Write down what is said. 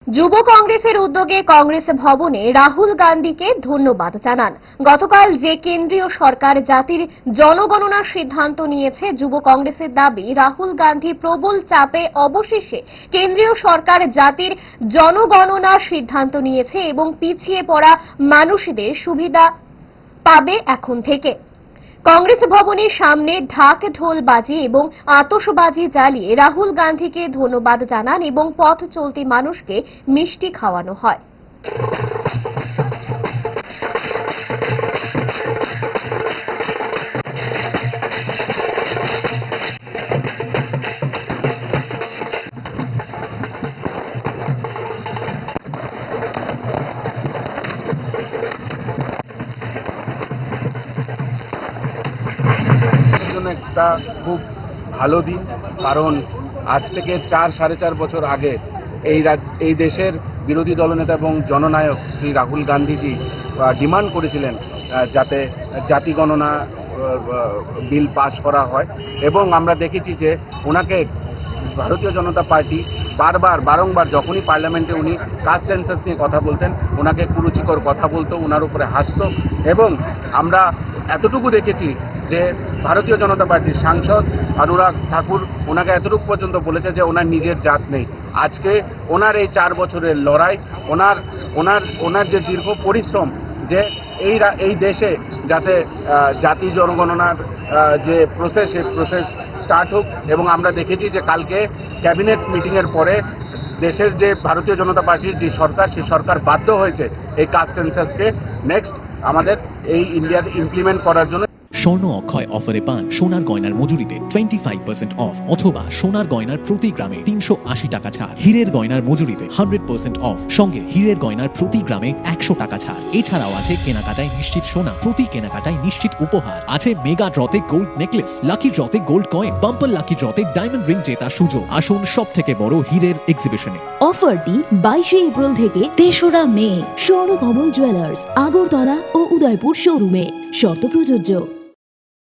যুব কংগ্রেসের উদ্যোগে কংগ্রেস ভবনে রাহুল গান্ধীকে ধন্যবাদ জানান। গতকাল যে কেন্দ্রীয় সরকার জাতির জনগণনার সিদ্ধান্ত নিয়েছে, যুব কংগ্রেসের দাবি রাহুল গান্ধী প্রবল চাপে অবশেষে কেন্দ্রীয় সরকার জাতির জনগণনার সিদ্ধান্ত নিয়েছে এবং পিছিয়ে পড়া মানুষদের সুবিধা পাবে এখন থেকে। কংগ্রেস ভবনের সামনে ঢাক ঢোল বাজিয়ে এবং আতশবাজি জ্বালিয়ে রাহুল গান্ধীকে ধন্যবাদ জানান এবং পথ চলতি মানুষকে মিষ্টি খাওয়ানো হয়। একটা খুব ভালো দিন, কারণ আজ থেকে 4-4.5 বছর আগে এই দেশের বিরোধী দলনেতা এবং জননায়ক শ্রী রাহুল গান্ধীজি ডিমান্ড করেছিলেন যাতে জাতি গণনা বিল পাস করা হয়, এবং আমরা দেখেছি যে ওনাকে ভারতীয় জনতা পার্টি বারংবার যখনই পার্লামেন্টে উনি কাস্ট সেন্সাস নিয়ে কথা বলতেন, ওনাকে কুরুচিকর কথা বলতো, ওনার উপরে হাসতো। এবং আমরা এতটুকু দেখেছি যে ভারতীয় জনতা পার্টির সাংসদ অনুরাগ ঠাকুর ওনাকে এতটুকু পর্যন্ত বলেছে যে ওনার নিজের জাত নেই। আজকে ওনার এই 4 বছরের লড়াই, ওনার যে দীর্ঘ পরিশ্রম, যে এই দেশে যাতে জাতি জনগণনার যে প্রসেস স্টার্ট হোক। এবং আমরা দেখেছি যে কালকে ক্যাবিনেট মিটিংয়ের পরে দেশের যে ভারতীয় জনতা পার্টির যে সরকার, সেই সরকার বাধ্য হয়েছে এই কাস্ট সেন্সাসকে নেক্সট আমাদের এই ইন্ডিয়াতে ইমপ্লিমেন্ট করার জন্য। স্বর্ণ অক্ষয় অফারে পান সোনার গয়নার মজুরিতে 25% অফ, অথবা সোনার গয়নার প্রতি গ্রামে 380 টাকা ছাড়। হীরের গয়নার মজুরিতে 100% অফ, সঙ্গে হীরের গয়নার প্রতি গ্রামে 100 টাকা ছাড়। এছাড়াও আছে কেনাকাটায় নিশ্চিত সোনা, প্রতি কেনাকাটায় নিশ্চিত উপহার। আছে মেগা ড্রতে গোল্ড নেকলেস, লাকি ড্রতে গোল্ড কয়েন, বাম্পার লাকি ড্রতে ডায়মন্ড রিং জেতার সুযোগ। আসুন সব থেকে বড় হীরের এক্সিবিশনে। অফারটি 22 এপ্রিল থেকে 3রা মে স্বর্ণকমল জুয়েলার্স, আগরতলা ও উদয়পুর শোরুমে। শর্ত প্রযোজ্য।